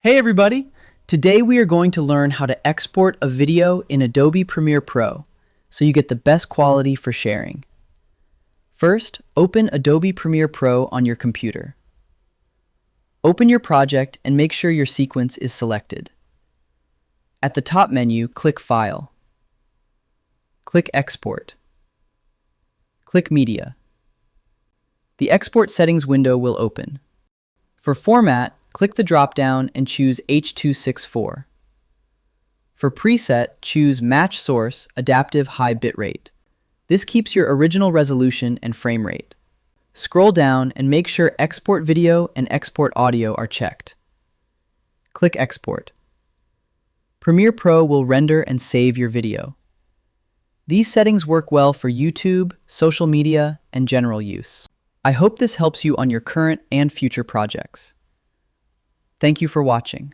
Hey everybody! Today we are going to learn how to export a video in Adobe Premiere Pro so you get the best quality for sharing. First, open Adobe Premiere Pro on your computer. Open your project and make sure your sequence is selected. At the top menu, click File. Click Export. Click Media. The Export Settings window will open. For Format, click the drop-down and choose H.264. For Preset, choose Match Source Adaptive High Bitrate. This keeps your original resolution and frame rate. Scroll down and make sure Export Video and Export Audio are checked. Click Export. Premiere Pro will render and save your video. These settings work well for YouTube, social media, and general use. I hope this helps you on your current and future projects. Thank you for watching.